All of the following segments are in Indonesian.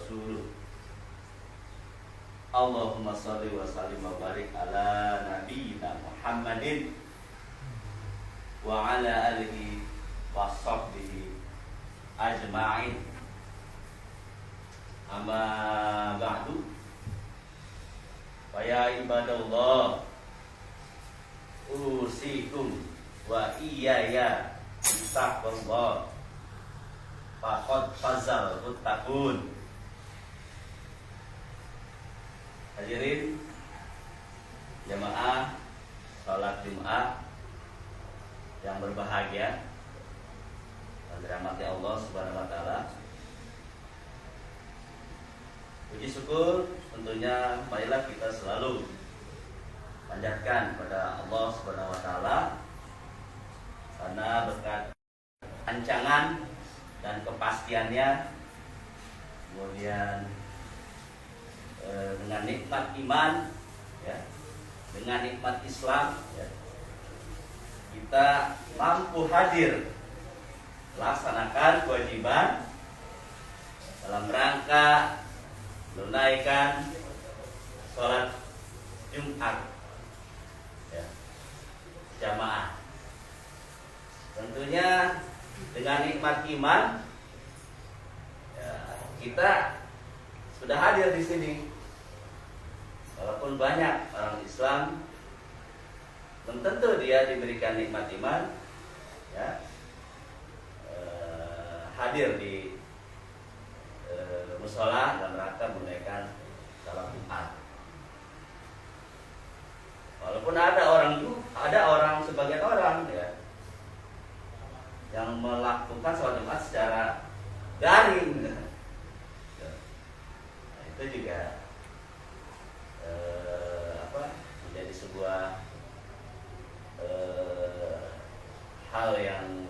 rasuluh. Allahumma shalli wa sallim wa barik ala nabiyyina Muhammadin wa ala alihi wa sahbihi ajma'in. Amma ba'du. Fa ya ibadallah, usikum wa iyaya taqwallah faqad fazal muttaqun. Hadirin jamaah salat Jumat yang berbahagia dan dirahmati Allah Subhanahu wa taala. Puji syukur tentunya marilah kita selalu panjatkan kepada Allah Subhanahu wa taala, karena berkat ancangan dan kepastiannya, kemudian dengan nikmat iman, ya, dengan nikmat Islam, ya, kita mampu hadir melaksanakan kewajiban dalam rangka menunaikan sholat Jumat, ya, jamaah. Tentunya dengan nikmat iman, ya, kita sudah hadir di sini. Walaupun banyak orang Islam belum tentu dia diberikan nikmat iman, ya, hadir di musola dalam rangka menunaikan salat Jumat. Walaupun ada orang sebagian orang, ya, yang melakukan salat Jumat secara daring. Nah, itu juga menjadi sebuah hal yang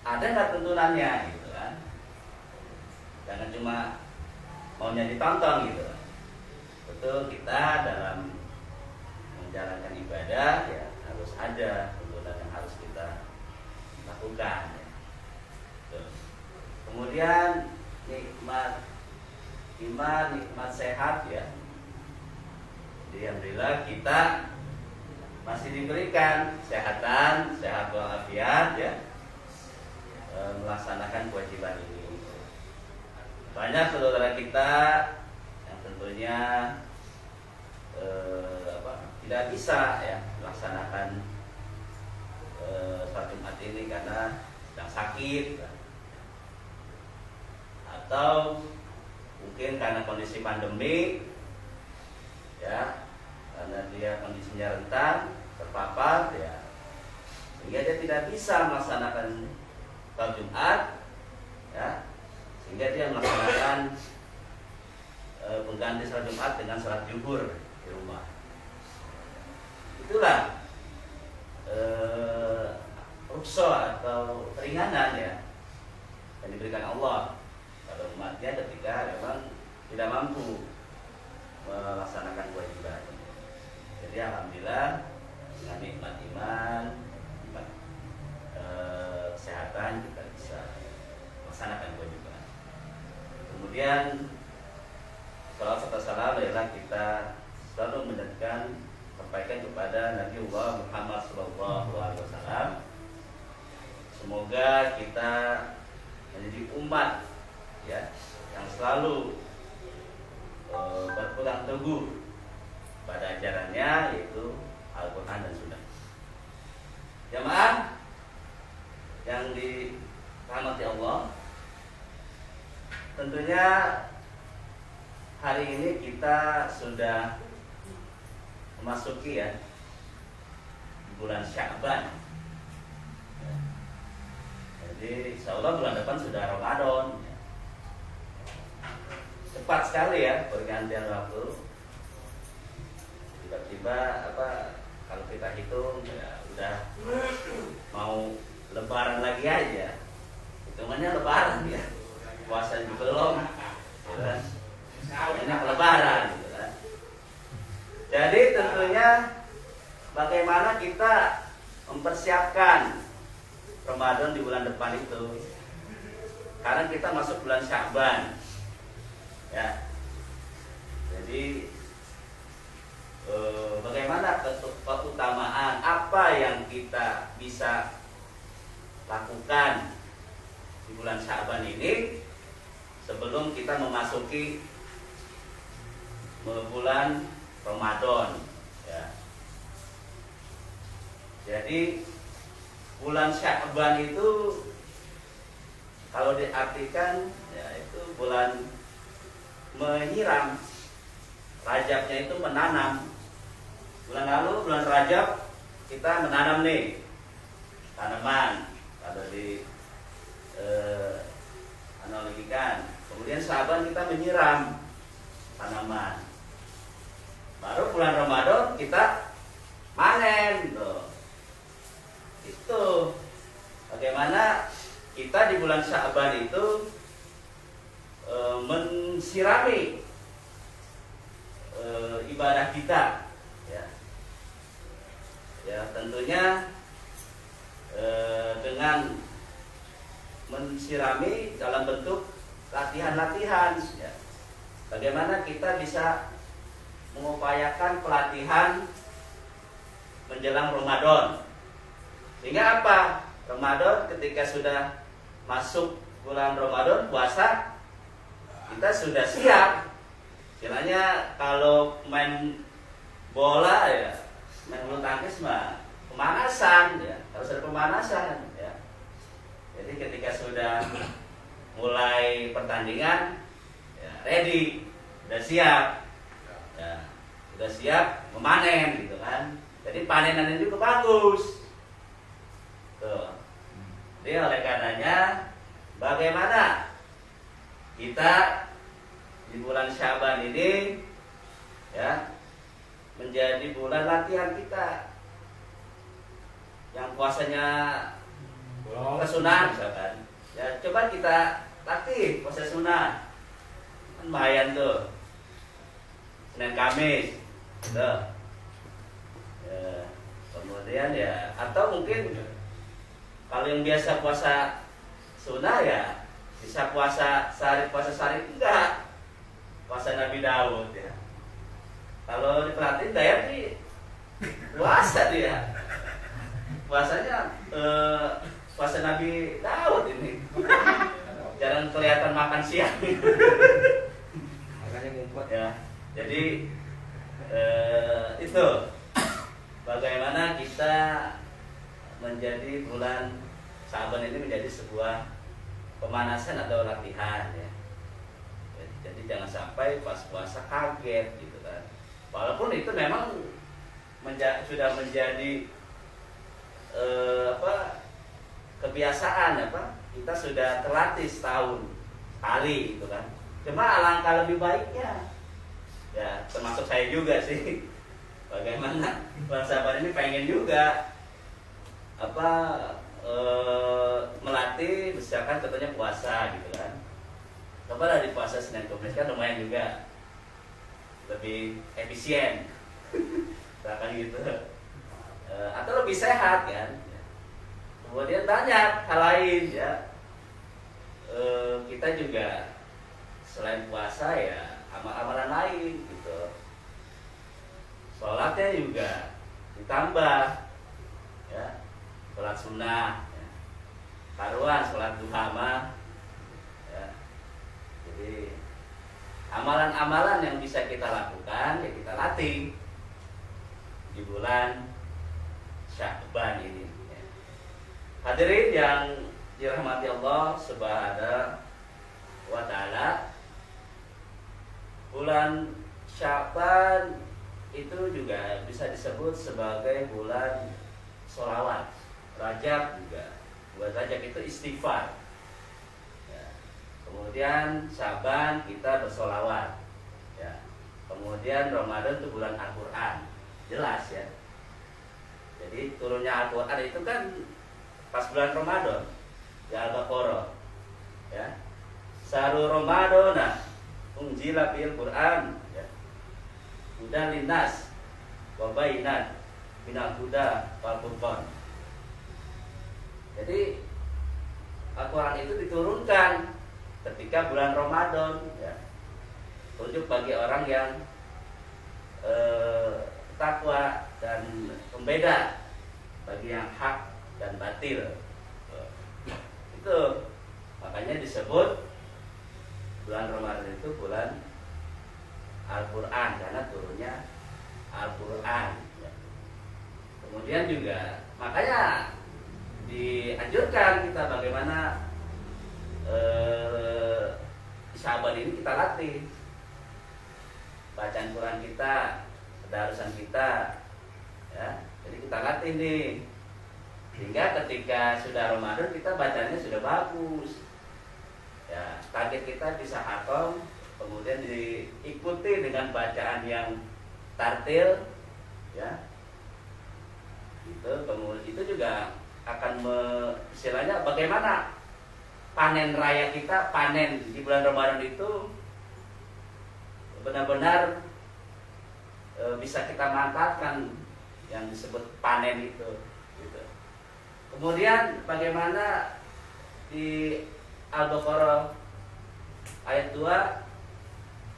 ada nggak tuntunannya, gitu kan? Jangan cuma maunya ditonton, gitu. Betul, kita dalam menjalankan ibadah, ya, harus ada tuntunan yang harus kita lakukan, ya. Kemudian nikmat iman, nikmat sehat, ya. Jadi alhamdulillah kita masih diberikan kesehatan, sehat walafiat, ya, melaksanakan kewajiban ini. Banyak saudara kita yang tentunya tidak bisa, ya, melaksanakan salat Jumat ini karena sedang sakit, ya, atau mungkin karena kondisi pandemi, ya, karena dia kondisinya rentan terpapar, ya, sehingga dia tidak bisa melaksanakan salat Jumat, ya, sehingga dia melaksanakan pengganti salat Jumat dengan salat zuhur di rumah. Itulah ruksa atau keringanan, ya, yang diberikan Allah pada umatnya ketika memang tidak mampu melaksanakan kewajiban. Jadi alhamdulillah dengan nikmat iman, nikmat kesehatan, kita bisa melaksanakan kewajiban. Kemudian salat serta salam adalah kita selalu mendengarkan sampaikan kepada Nabiullah Muhammad SAW. Semoga kita menjadi umat, ya, yang selalu berpegang teguh pada ajarannya, yaitu Al-Quran dan Sunnah. Jamaah yang dirahmati Allah, tentunya hari ini kita sudah memasuki, ya, bulan Sya'ban. Jadi insyaallah bulan depan sudah Ramadan. Cepat sekali, ya, pergantian waktu. Tiba-tiba kalau kita hitung, ya, udah mau Lebaran lagi aja. Hitungannya Lebaran, ya. Puasa juga belum, gitu kan? Enak Lebaran, gitu kan? Jadi tentunya bagaimana kita mempersiapkan Ramadan di bulan depan itu, karena kita masuk bulan Sya'ban. Ya. Jadi bagaimana keutamaan apa yang kita bisa lakukan di bulan Sya'ban ini sebelum kita memasuki bulan Ramadan, ya. Jadi bulan Sya'ban itu kalau diartikan ya itu bulan menyiram, Rajabnya itu menanam. Bulan lalu bulan Rajab kita menanam nih tanaman, kalau di analogikan. Kemudian Sya'ban kita menyiram tanaman. Baru bulan Ramadan kita panen tuh. Itu bagaimana kita di bulan Sya'ban itu mensirami ibadah kita, ya. Ya tentunya dengan mensirami dalam bentuk latihan-latihan, ya. Bagaimana kita bisa mengupayakan pelatihan menjelang Ramadan, sehingga apa? Ramadan ketika sudah masuk bulan Ramadan puasa, kita sudah siap. Istilahnya kalau main bola ya, main bulu tangkis mah pemanasan, ya, harus ada pemanasan, ya. Jadi ketika sudah mulai pertandingan, ya, ready, sudah siap, ya, sudah siap memanen gitu kan. Jadi panenan itu bagus. Tuh. Jadi oleh karenanya bagaimana kita di bulan Sya'ban ini, ya, menjadi bulan latihan kita. Yang puasanya sunah misalkan, ya coba kita latih puasa sunah, kan lumayan tuh, Senin Kamis, tuh. Ya, kemudian ya, atau mungkin kalau yang biasa puasa sunnah ya bisa puasa sehari enggak, puasa Nabi Daud, ya. Kalau diperhatiin Dayat sih puasa dia, puasanya puasa Nabi Daud ini, jarang kelihatan makan siang. Makanya ngumpet. Ya, jadi itu bagaimana kita menjadi bulan Sya'ban ini menjadi sebuah pemanasan atau latihan, ya. Jadi jangan sampai pas puasa kaget gitu kan. Walaupun itu memang sudah menjadi kebiasaan, kita sudah terlatih setahun sekali gitu kan. Cuma alangkah lebih baiknya, ya termasuk saya juga sih, bagaimana bulan Sya'ban ini pengen juga melatih, misalkan contohnya puasa gitu kan. Coba dari puasa Senin Kamis kan lumayan juga, lebih efisien, misalkan gitu, atau lebih sehat kan. Kemudian banyak hal lain, ya. Kita juga selain puasa ya amal-amalan lain gitu. Sholatnya juga ditambah, ya. Sholat sunnah, ya. Taruhan sholat duha mah, ya. Jadi amalan-amalan yang bisa kita lakukan ya kita latih di bulan Sya'ban ini, ya. Hadirin yang dirahmati Allah Subhanahu wa Ta'ala, bulan Sya'ban itu juga bisa disebut sebagai bulan sholawat. Rajab juga, bulan Rajab itu istighfar, ya. Kemudian Sya'ban kita bersolawat, ya. Kemudian Ramadan itu bulan Al-Quran, jelas ya. Jadi turunnya Al-Quran itu kan pas bulan Ramadan, ya Al-Baqarah, ya. Syahrul Ramadana unzila fil Quran, ya. Hudan linnas wa bainat minal huda wal furqan. Jadi Al-Quran itu diturunkan ketika bulan Ramadan, ya. Petunjuk bagi orang yang takwa dan pembeda bagi yang hak dan batil. Itu makanya disebut bulan Ramadan itu bulan Al-Quran, karena turunnya Al-Quran. Kemudian juga makanya dianjurkan kita bagaimana Syaban ini kita latih bacaan Quran kita, tadarusan kita, ya. Jadi kita latih nih, sehingga ketika sudah Ramadan kita bacanya sudah bagus, ya. Target kita bisa hatam, kemudian diikuti dengan bacaan yang tartil, ya. Itu juga akan istilahnya bagaimana panen raya kita, panen di bulan Ramadan itu benar-benar bisa kita manfaatkan yang disebut panen itu, gitu. Kemudian bagaimana di Al-Baqarah ayat 2,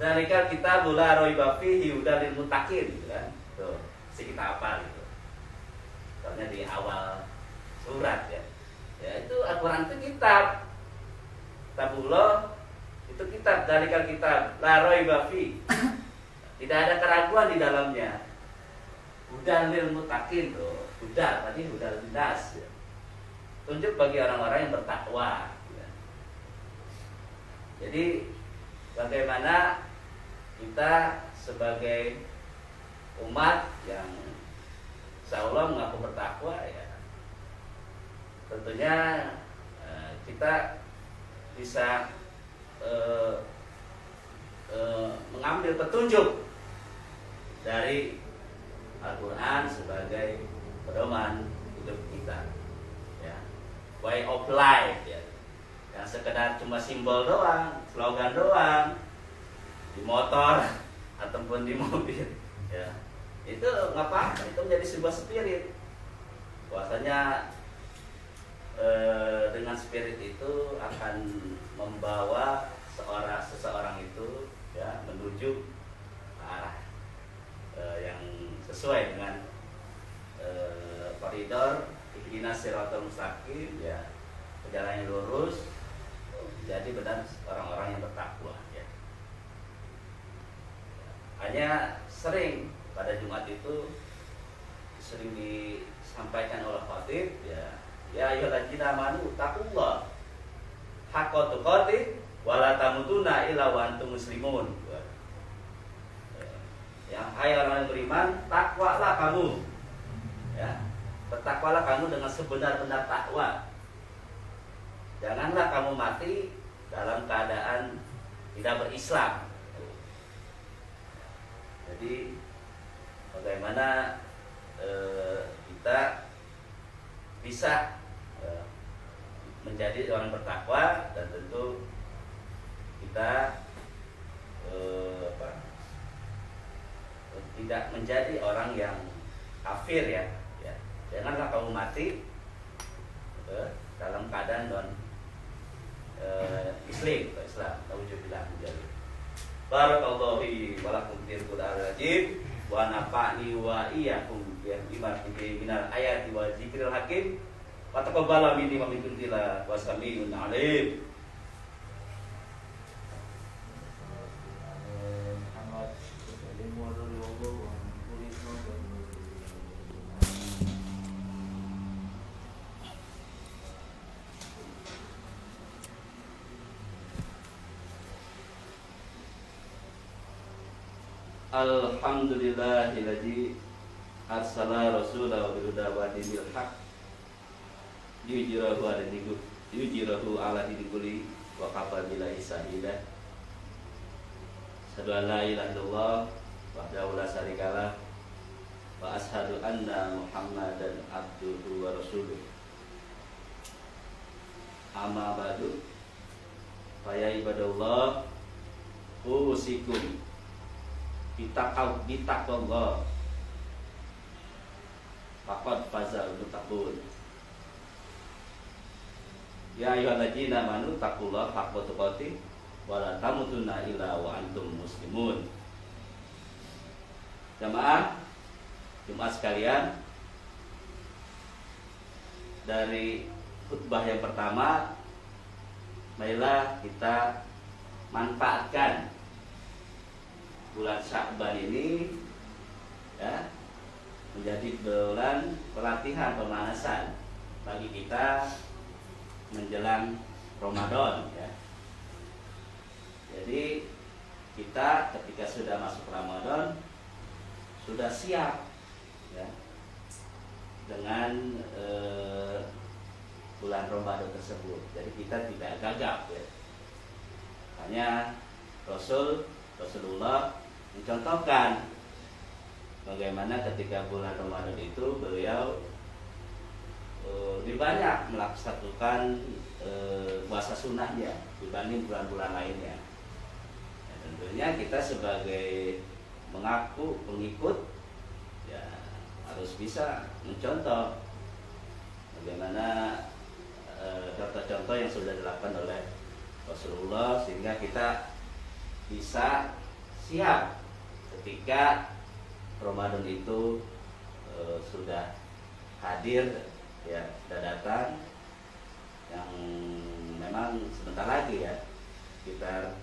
"Dzalikal kitabul la raiba fihi hudal lil muttaqin", gitu kan. Tuh, mesti kita hafal gitu. Soalnya di awal surat, ya. Ya, itu Al-Qur'an itu kitab. Kitabullah itu kitab, dzalikal kitab la raiba fi. Tidak ada keraguan di dalamnya. Hudal lil muttaqin, tuh. Hudal tadi hudal lindas, ya. Tunjuk bagi orang-orang yang bertakwa, ya. Jadi bagaimana kita sebagai umat yang insyaallah mengaku bertakwa, ya, tentunya kita bisa mengambil petunjuk dari Al-Quran sebagai pedoman hidup kita, ya. Way of life, ya. Yang sekedar cuma simbol doang, slogan doang di motor ataupun di mobil, ya, itu nggak apa-apa. Itu menjadi sebuah spirit, bahwasanya dengan spirit itu akan membawa seseorang itu, ya, menuju ke arah yang sesuai dengan koridor ihdinas siratal mustaqim, ya, jalan yang lurus, jadi benar orang-orang yang bertakwa, ya. Hanya sering pada Jumat itu sering disampaikan oleh khatib, ya, ya ayyuhalladzina amanu taqullah haqqa tuqatih wa la tamutunna illa wa antum muslimun. Yang hai orang yang beriman, takwalah kamu, ya. Bertakwalah kamu dengan sebenar-benar takwa. Janganlah kamu mati dalam keadaan tidak berislam. Jadi bagaimana kita bisa menjadi orang bertakwa, dan tentu kita tidak menjadi orang yang kafir, ya. Janganlah kamu mati dalam keadaan non Islam. Nauzubillah. Barakallahu wa lakum fil Qur'anil azim wa nafa'ni wa iyyakum bima fihi minal ayati wa dzikril hakim wa taqabbala minni wa minkum tilawatan wa sami'un 'alim. Alhamdulillahilladzi arsala rasulahu bil huda wa dinil haq yujirahu ala dini kulli wa kafa billahi shahida. Asyhadu an la ilaha illallah wahdahu la syarikalah wa asyhadu anna Muhammadan abduhu wa rasuluh. Amma ba'du, fa ya ibadallah, usikum bitaqwallah faqad fazal muttaqun. Ya ayyuhalladzina amanu taqullaha haqqa tuqatih wala tamutunna illa wa antum muslimun. Jamaah Jumat sekalian, dari khutbah yang pertama, marilah kita manfaatkan bulan Sya'ban ini ya, menjadi bulan pelatihan pemanasan bagi kita menjelang Ramadan ya. Jadi kita ketika sudah masuk Ramadan sudah siap ya dengan bulan Ramadan tersebut. Jadi kita tidak gagap ya. Hanya Rasulullah mencontohkan bagaimana ketika bulan Ramadan itu beliau lebih banyak melaksanakan puasa sunnahnya dibanding bulan-bulan lainnya. Ya, tentunya kita sebagai mengaku pengikut ya harus bisa mencontoh bagaimana contoh-contoh yang sudah dilakukan oleh Rasulullah, sehingga kita bisa siap ketika Ramadan itu sudah hadir ya, sudah datang, yang memang sebentar lagi ya, sekitar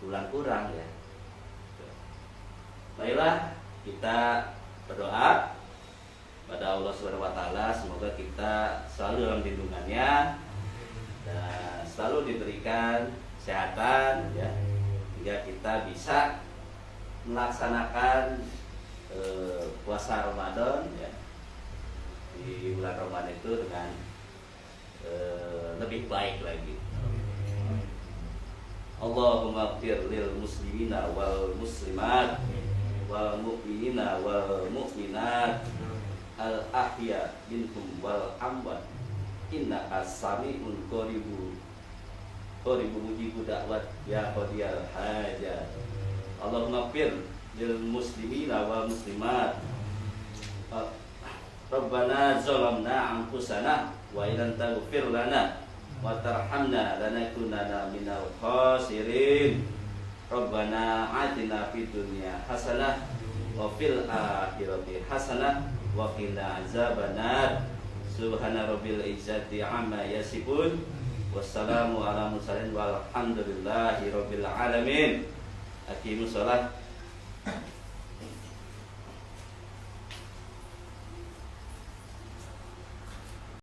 bulan kurang ya. Baiklah, kita berdoa pada Allah Subhanahu wa taala, semoga kita selalu dalam lindungannya dan selalu diberikan kesehatan ya, hingga kita bisa melaksanakan puasa Ramadan ya, di bulan Ramadan itu dengan lebih baik lagi. Allahumma ighfir lil muslimina wal muslimat wal mu'minina wal mu'minat al ahya minhum wal amwat innaka sami'un qaribu mujibu da'wat ya qadiyal hajat. Allahumma ighfir lil muslimina wal muslimat. Rabbana zalamna anfusana wa illam taghfir lana wa tarhamna lanakunanna minal khasirin. Rabbana atina fid dunya hasanah wa fil akhirati hasanah wa qina azabannar. Subhana rabbil izzati amma yasifun. Wassalamu ala mursalin walhamdulillahi rabbil alamin. Aqimus shalah.